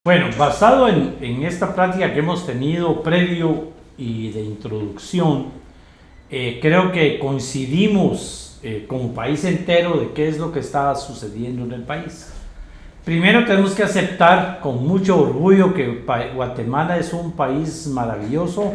Bueno, basado en esta plática que hemos tenido previo y de introducción, creo que coincidimos como país entero de qué es lo que está sucediendo en el país. Primero tenemos que aceptar con mucho orgullo que Guatemala es un país maravilloso,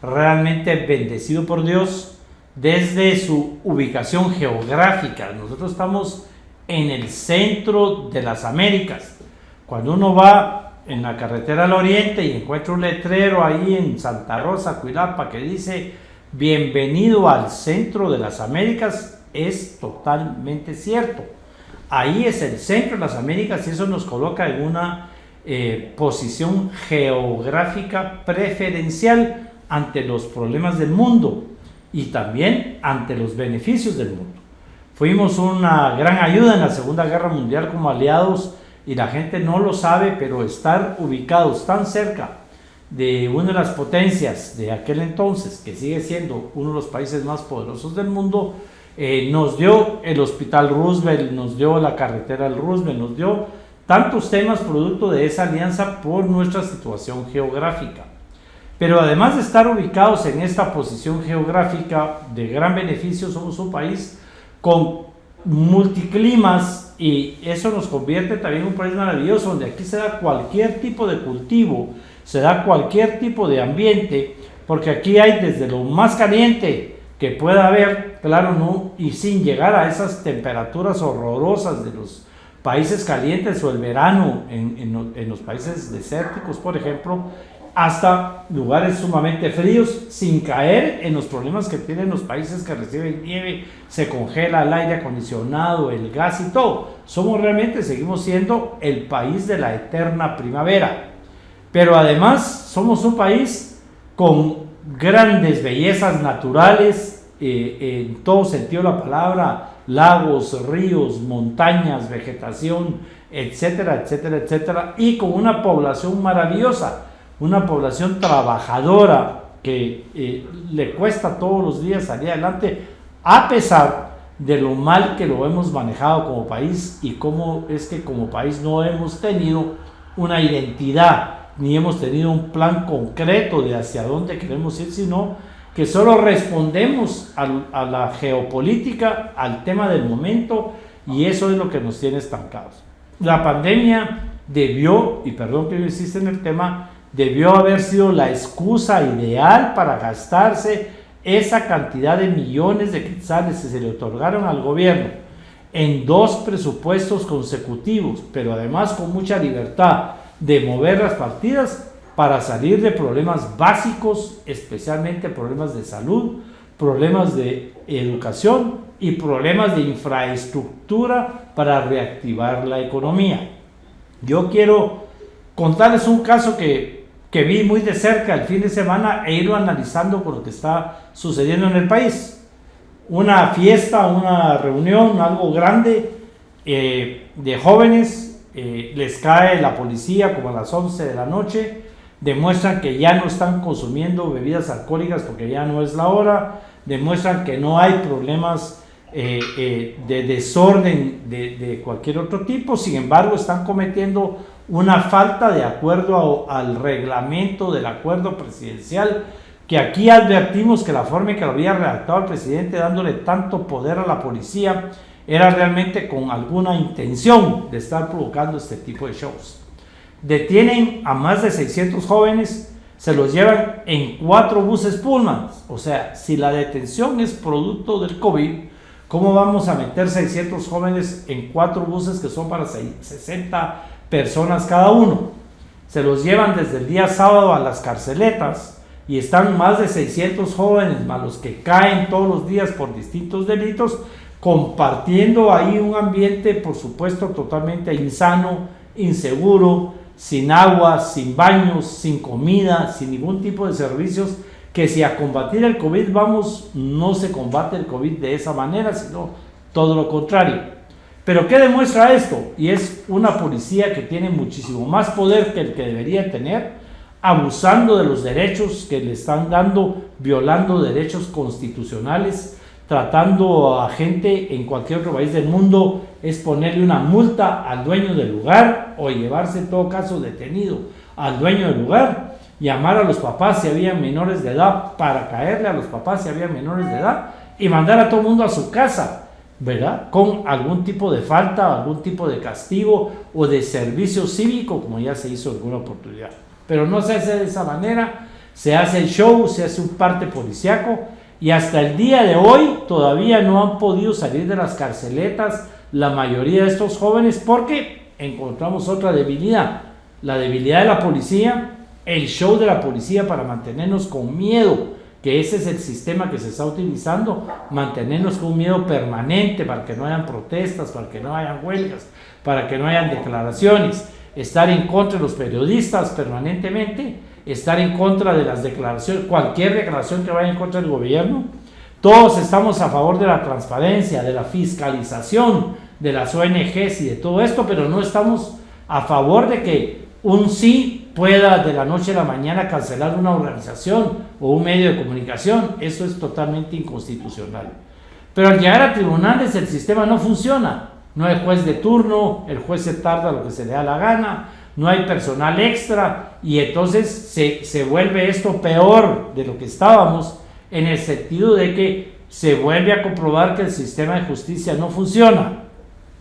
realmente bendecido por Dios desde su ubicación geográfica. Nosotros estamos en el centro de las Américas. Cuando uno va en la carretera al oriente y encuentra un letrero ahí en Santa Rosa, Cuilapa, que dice bienvenido al centro de las Américas, es totalmente cierto. Ahí es el centro de las Américas y eso nos coloca en una posición geográfica preferencial ante los problemas del mundo y también ante los beneficios del mundo. Fuimos una gran ayuda en la Segunda Guerra Mundial como aliados y la gente no lo sabe, pero estar ubicados tan cerca de una de las potencias de aquel entonces, que sigue siendo uno de los países más poderosos del mundo, nos dio el Hospital Roosevelt, nos dio la carretera del Roosevelt, nos dio tantos temas producto de esa alianza por nuestra situación geográfica. Pero además de estar ubicados en esta posición geográfica de gran beneficio, somos un país con multiclimas y eso nos convierte también en un país maravilloso donde aquí se da cualquier tipo de cultivo, se da cualquier tipo de ambiente, porque aquí hay desde lo más caliente que pueda haber, claro, no, y sin llegar a esas temperaturas horrorosas de los países calientes o el verano en los países desérticos, por ejemplo, hasta lugares sumamente fríos, sin caer en los problemas que tienen los países que reciben nieve, se congela el aire acondicionado, el gas y todo. Seguimos siendo el país de la eterna primavera. Pero además somos un país con grandes bellezas naturales, en todo sentido de la palabra, lagos, ríos, montañas, vegetación, etcétera, etcétera, etcétera, y con una población maravillosa. Una población trabajadora que le cuesta todos los días salir adelante, a pesar de lo mal que lo hemos manejado como país y cómo es que como país no hemos tenido una identidad, ni hemos tenido un plan concreto de hacia dónde queremos ir, sino que solo respondemos a la geopolítica, al tema del momento, y eso es lo que nos tiene estancados. La pandemia debió, y perdón que yo insista en el tema, debió haber sido la excusa ideal para gastarse esa cantidad de millones de quetzales que se le otorgaron al gobierno en 2 presupuestos consecutivos, pero además con mucha libertad de mover las partidas para salir de problemas básicos, especialmente problemas de salud, problemas de educación y problemas de infraestructura para reactivar la economía. Yo quiero contarles un caso que vi muy de cerca el fin de semana e irlo analizando con lo que está sucediendo en el país. Una fiesta, una reunión, algo grande de jóvenes, les cae la policía como a las 11 de la noche, demuestran que ya no están consumiendo bebidas alcohólicas porque ya no es la hora, demuestran que no hay problemas de desorden de cualquier otro tipo, sin embargo están cometiendo una falta de acuerdo al reglamento del acuerdo presidencial, que aquí advertimos que la forma en que lo había redactado el presidente dándole tanto poder a la policía era realmente con alguna intención de estar provocando este tipo de shows. Detienen a más de 600 jóvenes, se los llevan en 4 buses Pullman. O sea, si la detención es producto del COVID, ¿cómo vamos a meter 600 jóvenes en 4 buses que son para 60 personas cada uno? Se los llevan desde el día sábado a las carceletas y están más de 600 jóvenes más los que caen todos los días por distintos delitos, compartiendo ahí un ambiente, por supuesto, totalmente insano, inseguro, sin agua, sin baños, sin comida, sin ningún tipo de servicios, que si a combatir el COVID vamos, no se combate el COVID de esa manera, sino todo lo contrario. Pero ¿qué demuestra esto? Y es una policía que tiene muchísimo más poder que el que debería tener, abusando de los derechos que le están dando, violando derechos constitucionales, tratando a gente en cualquier otro país del mundo, es ponerle una multa al dueño del lugar buscar o llevarse en todo caso detenido al dueño del lugar, llamar a los papás si habían menores de edad para caerle a los papás si habían menores de edad y mandar a todo el mundo a su casa, ¿verdad? Con algún tipo de falta, algún tipo de castigo o de servicio cívico, como ya se hizo en alguna oportunidad. Pero no se hace de esa manera, se hace el show, se hace un parte policíaco, y hasta el día de hoy todavía no han podido salir de las carceletas la mayoría de estos jóvenes porque encontramos otra debilidad, la debilidad de la policía, el show de la policía para mantenernos con miedo, que ese es el sistema que se está utilizando, mantenernos con un miedo permanente para que no hayan protestas, para que no hayan huelgas, para que no hayan declaraciones, estar en contra de los periodistas permanentemente, estar en contra de las declaraciones, cualquier declaración que vaya en contra del gobierno. Todos estamos a favor de la transparencia, de la fiscalización de las ONGs y de todo esto, pero no estamos a favor de que un sí pueda de la noche a la mañana cancelar una organización o un medio de comunicación. Eso es totalmente inconstitucional. Pero al llegar a tribunales el sistema no funciona. No hay juez de turno, el juez se tarda lo que se le da la gana, no hay personal extra y entonces se vuelve esto peor de lo que estábamos, en el sentido de que se vuelve a comprobar que el sistema de justicia no funciona.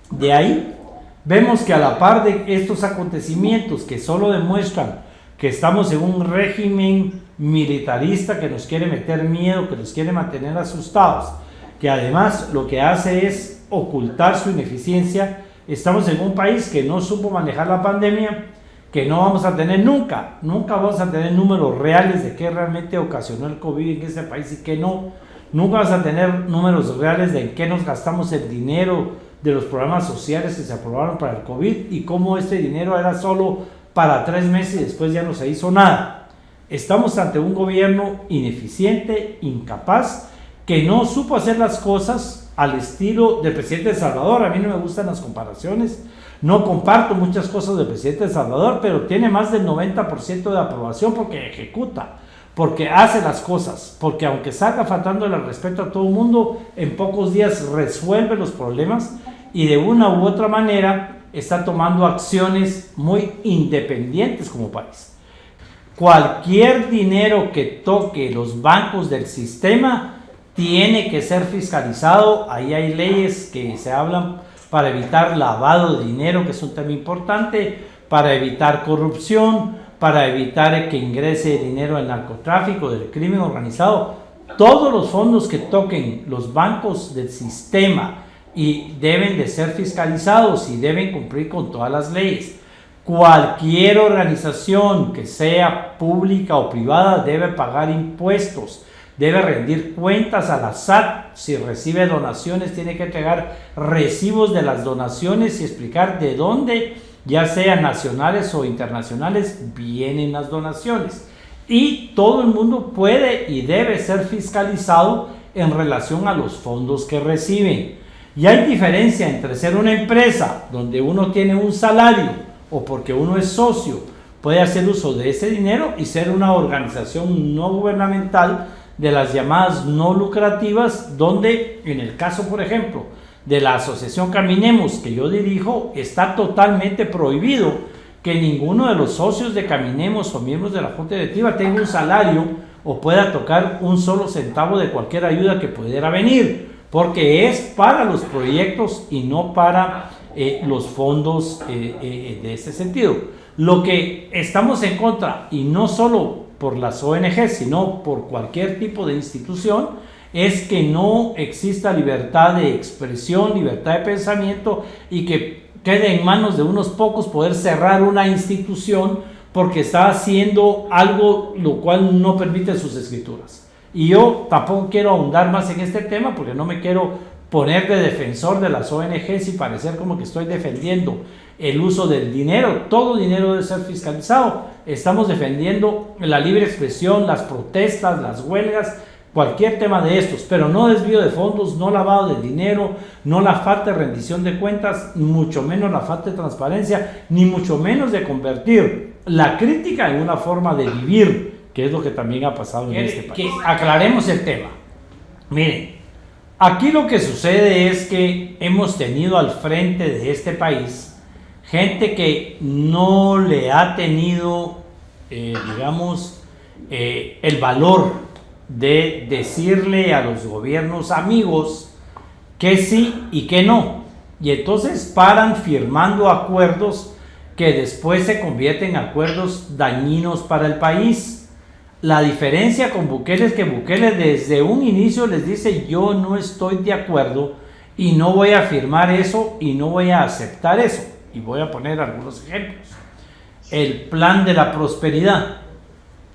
De ahí vemos que a la par de estos acontecimientos que solo demuestran que estamos en un régimen militarista que nos quiere meter miedo, que nos quiere mantener asustados, que además lo que hace es ocultar su ineficiencia, estamos en un país que no supo manejar la pandemia, que no vamos a tener nunca vamos a tener números reales de qué realmente ocasionó el COVID en este país y qué no, nunca vamos a tener números reales de en qué nos gastamos el dinero de los programas sociales que se aprobaron para el COVID y cómo este dinero era solo para 3 meses y después ya no se hizo nada. Estamos ante un gobierno ineficiente, incapaz, que no supo hacer las cosas al estilo del presidente de El Salvador. A mí no me gustan las comparaciones, no comparto muchas cosas del presidente de El Salvador, pero tiene más del 90% de aprobación porque ejecuta, porque hace las cosas, porque aunque salga faltando el respeto a todo el mundo, en pocos días resuelve los problemas y de una u otra manera está tomando acciones muy independientes como país. Cualquier dinero que toque los bancos del sistema tiene que ser fiscalizado. Ahí hay leyes que se hablan para evitar lavado de dinero, que es un tema importante, para evitar corrupción, para evitar que ingrese dinero al narcotráfico, del crimen organizado. Todos los fondos que toquen los bancos del sistema y deben de ser fiscalizados y deben cumplir con todas las leyes. Cualquier organización que sea pública o privada debe pagar impuestos, debe rendir cuentas a la SAT. Si recibe donaciones, tiene que entregar recibos de las donaciones y explicar de dónde, ya sean nacionales o internacionales, vienen las donaciones. Y todo el mundo puede y debe ser fiscalizado en relación a los fondos que reciben. Y hay diferencia entre ser una empresa donde uno tiene un salario o porque uno es socio, puede hacer uso de ese dinero, y ser una organización no gubernamental de las llamadas no lucrativas, donde en el caso, por ejemplo, de la asociación Caminemos que yo dirijo, está totalmente prohibido que ninguno de los socios de Caminemos o miembros de la junta directiva tenga un salario o pueda tocar un solo centavo de cualquier ayuda que pudiera venir, porque es para los proyectos y no para los fondos de ese sentido. Lo que estamos en contra, y no solo por las ONG, sino por cualquier tipo de institución, es que no exista libertad de expresión, libertad de pensamiento, y que quede en manos de unos pocos poder cerrar una institución porque está haciendo algo lo cual no permite sus escrituras. Y yo tampoco quiero ahondar más en este tema porque no me quiero poner de defensor de las ONGs y parecer como que estoy defendiendo el uso del dinero. Todo dinero debe ser fiscalizado. Estamos defendiendo la libre expresión, las protestas, las huelgas, cualquier tema de estos, pero no desvío de fondos, no lavado de dinero, no la falta de rendición de cuentas, mucho menos la falta de transparencia, ni mucho menos de convertir la crítica en una forma de vivir, que es lo que también ha pasado en este país. Aclaremos el tema. Miren, aquí lo que sucede es que hemos tenido al frente de este país gente que no le ha tenido, digamos, el valor de decirle a los gobiernos amigos que sí y que no. Y entonces paran firmando acuerdos que después se convierten en acuerdos dañinos para el país. La diferencia con Bukele es que Bukele desde un inicio les dice: yo no estoy de acuerdo y no voy a firmar eso y no voy a aceptar eso. Y voy a poner algunos ejemplos. El plan de la prosperidad.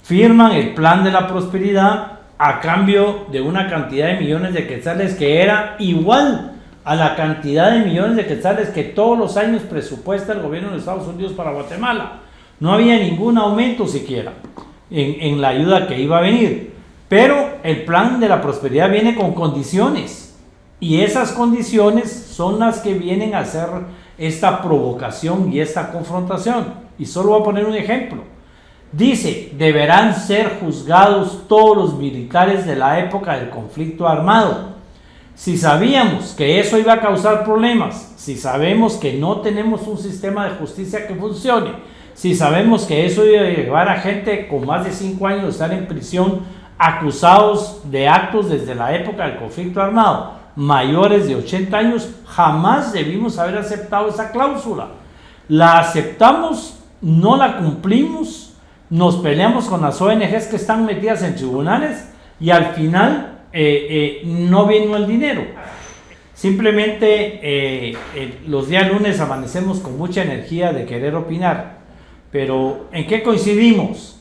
Firman el plan de la prosperidad a cambio de una cantidad de millones de quetzales que era igual a la cantidad de millones de quetzales que todos los años presupuesta el gobierno de Estados Unidos para Guatemala. No había ningún aumento siquiera en la ayuda que iba a venir. Pero el plan de la prosperidad viene con condiciones. Y esas condiciones son las que vienen a hacer esta provocación y esta confrontación. Y solo voy a poner un ejemplo. Dice: deberán ser juzgados todos los militares de la época del conflicto armado. Si sabíamos que eso iba a causar problemas, si sabemos que no tenemos un sistema de justicia que funcione, si sabemos que eso iba a llevar a gente con más de 5 años de estar en prisión acusados de actos desde la época del conflicto armado, mayores de 80 años, jamás debimos haber aceptado esa cláusula. La aceptamos, no la cumplimos, nos peleamos con las ONGs que están metidas en tribunales y al final no vino el dinero. Simplemente los días lunes amanecemos con mucha energía de querer opinar, pero ¿en qué coincidimos?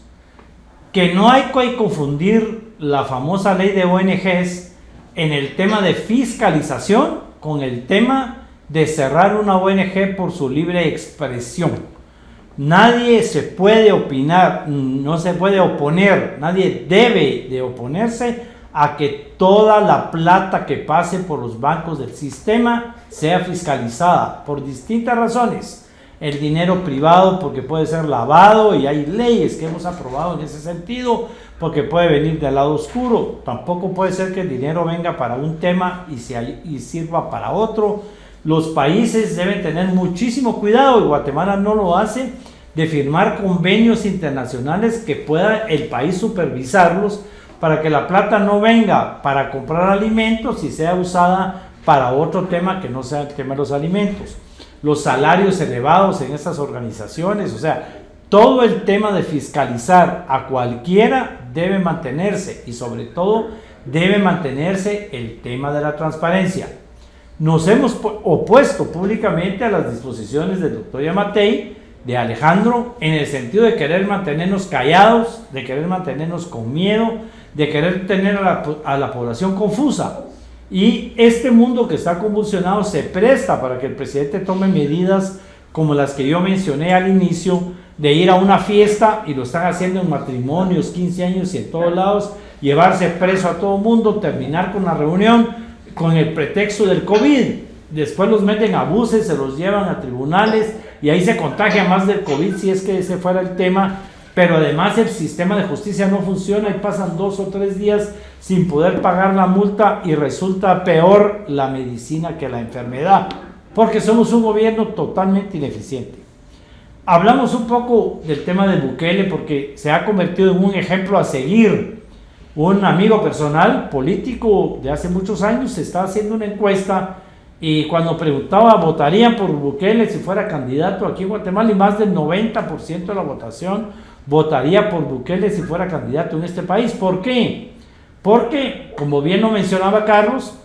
Que no hay que confundir la famosa ley de ONGs en el tema de fiscalización con el tema de cerrar una ONG por su libre expresión. Nadie se puede opinar, no se puede oponer, nadie debe de oponerse a que toda la plata que pase por los bancos del sistema sea fiscalizada por distintas razones. El dinero privado porque puede ser lavado y hay leyes que hemos aprobado en ese sentido, porque puede venir del lado oscuro. Tampoco puede ser que el dinero venga para un tema y sirva para otro. Los países deben tener muchísimo cuidado, y Guatemala no lo hace, de firmar convenios internacionales que pueda el país supervisarlos, para que la plata no venga para comprar alimentos y sea usada para otro tema que no sea el tema de los alimentos. Los salarios elevados en estas organizaciones, o sea, todo el tema de fiscalizar a cualquiera debe mantenerse, y sobre todo debe mantenerse el tema de la transparencia. Nos hemos opuesto públicamente a las disposiciones del doctor Yamatei, de Alejandro, en el sentido de querer mantenernos callados, de querer mantenernos con miedo, de querer tener a la población confusa. Y este mundo que está convulsionado se presta para que el presidente tome medidas como las que yo mencioné al inicio, de ir a una fiesta, y lo están haciendo en matrimonios, 15 años y en todos lados, llevarse preso a todo mundo, terminar con la reunión con el pretexto del COVID. Después los meten a buses, se los llevan a tribunales y ahí se contagia más del COVID, si es que ese fuera el tema. Pero además el sistema de justicia no funciona y pasan 2 o 3 días sin poder pagar la multa, y resulta peor la medicina que la enfermedad, porque somos un gobierno totalmente ineficiente. Hablamos un poco del tema de Bukele porque se ha convertido en un ejemplo a seguir. Un amigo personal, político de hace muchos años, se está haciendo una encuesta, y cuando preguntaba ¿votarían por Bukele si fuera candidato aquí en Guatemala? Y más del 90% de la votación votaría por Bukele si fuera candidato en este país. ¿Por qué? Porque, como bien lo mencionaba Carlos,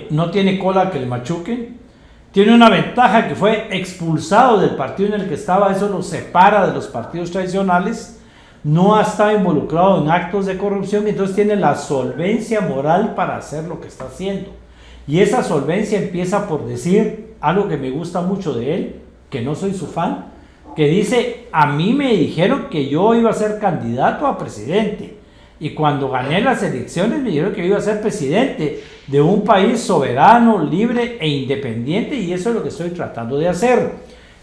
no tiene cola que le machuquen. Tiene una ventaja, que fue expulsado del partido en el que estaba, eso lo separa de los partidos tradicionales. No ha estado involucrado en actos de corrupción, y entonces tiene la solvencia moral para hacer lo que está haciendo. Y esa solvencia empieza por decir algo que me gusta mucho de él, que no soy su fan, que dice: a mí me dijeron que yo iba a ser candidato a presidente, y cuando gané las elecciones me dijeron que yo iba a ser presidente de un país soberano, libre e independiente, y eso es lo que estoy tratando de hacer.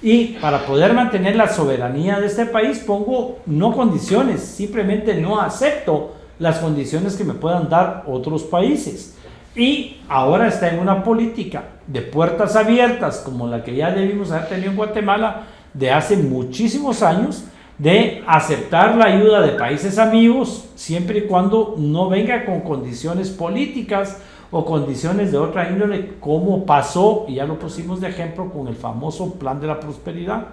Y para poder mantener la soberanía de este país pongo no condiciones, simplemente no acepto las condiciones que me puedan dar otros países. Y ahora está en una política de puertas abiertas, como la que ya debimos haber tenido en Guatemala de hace muchísimos años, de aceptar la ayuda de países amigos, siempre y cuando no venga con condiciones políticas o condiciones de otra índole, como pasó, y ya lo pusimos de ejemplo, con el famoso Plan de la Prosperidad.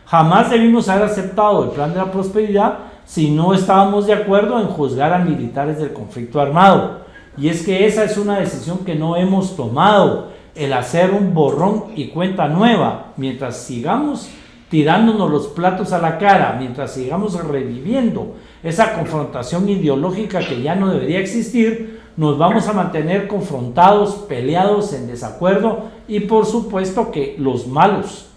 Jamás debimos haber aceptado el Plan de la Prosperidad si no estábamos de acuerdo en juzgar a militares del conflicto armado. Y es que esa es una decisión que no hemos tomado, el hacer un borrón y cuenta nueva, mientras sigamos tirándonos los platos a la cara, mientras sigamos reviviendo esa confrontación ideológica que ya no debería existir, nos vamos a mantener confrontados, peleados, en desacuerdo, y por supuesto que los malos,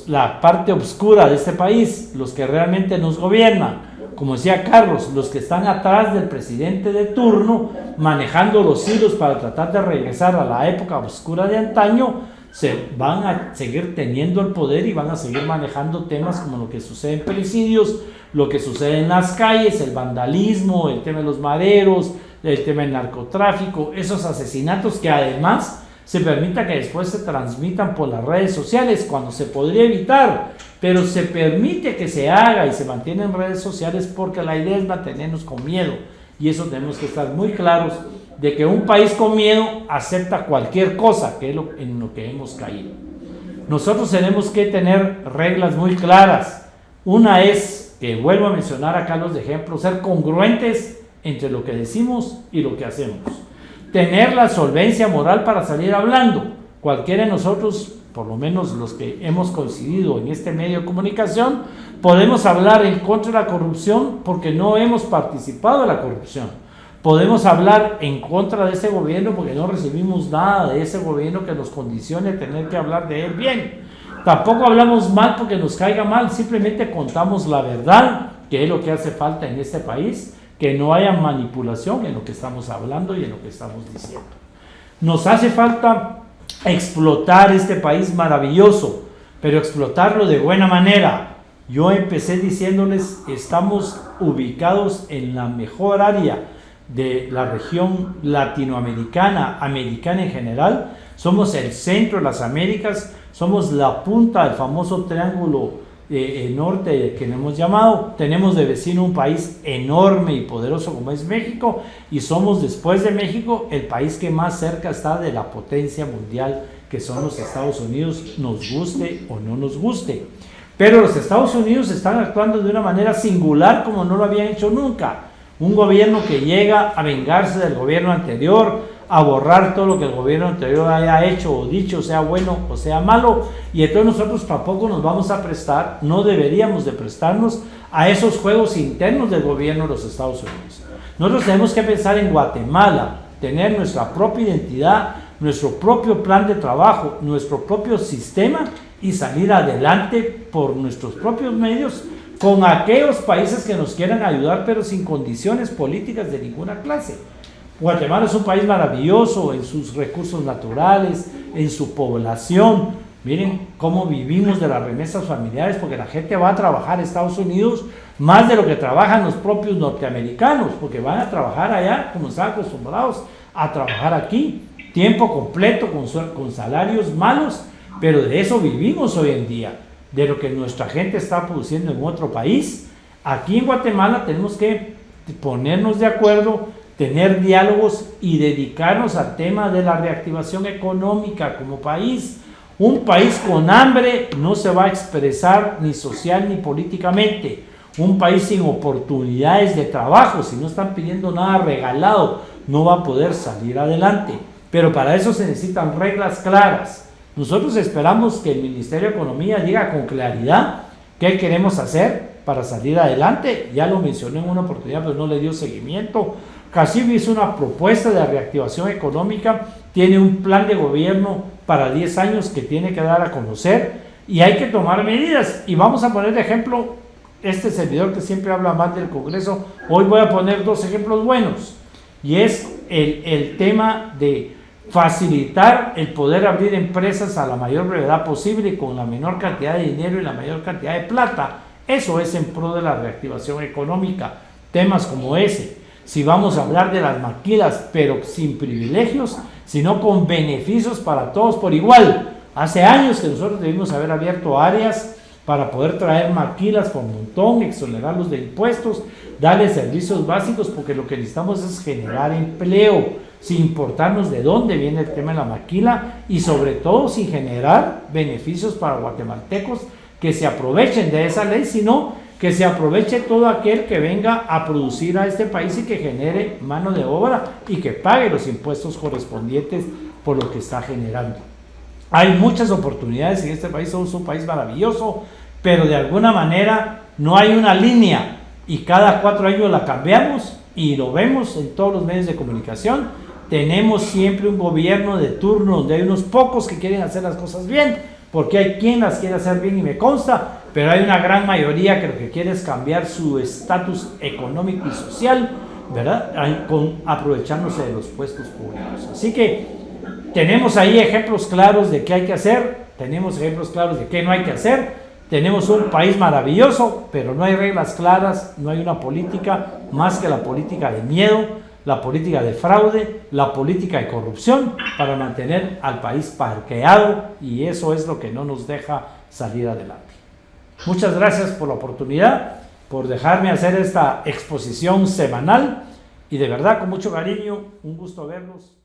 la parte oscura de este país, los que realmente nos gobiernan, como decía Carlos, los que están atrás del presidente de turno, manejando los hilos para tratar de regresar a la época oscura de antaño, se van a seguir teniendo el poder y van a seguir manejando temas como lo que sucede en presidios, lo que sucede en las calles, el vandalismo, el tema de los maderos, el tema del narcotráfico, esos asesinatos que además se permita que después se transmitan por las redes sociales cuando se podría evitar, pero se permite que se haga y se mantiene en redes sociales porque la idea es mantenernos con miedo, y eso tenemos que estar muy claros de que un país con miedo acepta cualquier cosa, que es en lo que hemos caído. Nosotros tenemos que tener reglas muy claras. Una es, que vuelvo a mencionar acá los ejemplos, ser congruentes entre lo que decimos y lo que hacemos. Tener la solvencia moral para salir hablando. Cualquiera de nosotros, por lo menos los que hemos coincidido en este medio de comunicación, podemos hablar en contra de la corrupción porque no hemos participado en la corrupción. Podemos hablar en contra de ese gobierno porque no recibimos nada de ese gobierno que nos condicione a tener que hablar de él bien. Tampoco hablamos mal porque nos caiga mal, simplemente contamos la verdad, que es lo que hace falta en este país, que no haya manipulación en lo que estamos hablando y en lo que estamos diciendo. Nos hace falta explotar este país maravilloso, pero explotarlo de buena manera. Yo empecé diciéndoles, estamos ubicados en la mejor área de la región latinoamericana, americana en general. Somos el centro de las Américas, somos la punta del famoso triángulo norte que hemos llamado. Tenemos de vecino un país enorme y poderoso como es México, y somos, después de México, el país que más cerca está de la potencia mundial que son los Estados Unidos, nos guste o no nos guste. Pero los Estados Unidos están actuando de una manera singular como no lo habían hecho nunca. Un gobierno que llega a vengarse del gobierno anterior, a borrar todo lo que el gobierno anterior haya hecho o dicho, sea bueno o sea malo, y entonces nosotros tampoco nos vamos a prestar, no deberíamos de prestarnos a esos juegos internos del gobierno de los Estados Unidos. Nosotros tenemos que pensar en Guatemala, tener nuestra propia identidad, nuestro propio plan de trabajo, nuestro propio sistema, y salir adelante por nuestros propios medios con aquellos países que nos quieran ayudar, pero sin condiciones políticas de ninguna clase. Guatemala es un país maravilloso en sus recursos naturales, en su población. Miren cómo vivimos de las remesas familiares, porque la gente va a trabajar a Estados Unidos más de lo que trabajan los propios norteamericanos, porque van a trabajar allá como están acostumbrados a trabajar aquí, tiempo completo con salarios malos, pero de eso vivimos hoy en día, de lo que nuestra gente está produciendo en otro país. Aquí en Guatemala tenemos que ponernos de acuerdo, tener diálogos y dedicarnos al tema de la reactivación económica como país. Un país con hambre no se va a expresar ni social ni políticamente. Un país sin oportunidades de trabajo, si no están pidiendo nada regalado, no va a poder salir adelante. Pero para eso se necesitan reglas claras. Nosotros esperamos que el Ministerio de Economía diga con claridad qué queremos hacer para salir adelante. Ya lo mencioné en una oportunidad, pero no le dio seguimiento. CACIF hizo una propuesta de reactivación económica, tiene un plan de gobierno para 10 años que tiene que dar a conocer, y hay que tomar medidas. Y vamos a poner de ejemplo, este servidor que siempre habla más del Congreso, hoy voy a poner 2 ejemplos buenos, y es el tema de facilitar el poder abrir empresas a la mayor brevedad posible y con la menor cantidad de dinero y la mayor cantidad de plata. Eso es en pro de la reactivación económica, temas como ese. si vamos a hablar de las maquilas, pero sin privilegios, sino con beneficios para todos por igual. Hace años que nosotros debimos haber abierto áreas para poder traer maquilas por montón, exonerarlos de impuestos, darles servicios básicos, porque lo que necesitamos es generar empleo, sin importarnos de dónde viene el tema de la maquila y sobre todo sin generar beneficios para guatemaltecos que se aprovechen de esa ley, sino que se aproveche todo aquel que venga a producir a este país y que genere mano de obra y que pague los impuestos correspondientes por lo que está generando. Hay muchas oportunidades en este país, somos un país maravilloso, pero de alguna manera no hay una línea y cada 4 años la cambiamos y lo vemos en todos los medios de comunicación. Tenemos siempre un gobierno de turno donde hay unos pocos que quieren hacer las cosas bien, porque hay quien las quiere hacer bien y me consta, pero hay una gran mayoría que lo que quiere es cambiar su estatus económico y social, ¿verdad? Aprovechándose de los puestos públicos. Así que tenemos ahí ejemplos claros de qué hay que hacer, tenemos ejemplos claros de qué no hay que hacer. Tenemos un país maravilloso, pero no hay reglas claras, no hay una política más que la política de miedo, la política de fraude, la política de corrupción para mantener al país parqueado, y eso es lo que no nos deja salir adelante. Muchas gracias por la oportunidad, por dejarme hacer esta exposición semanal y de verdad con mucho cariño, un gusto verlos.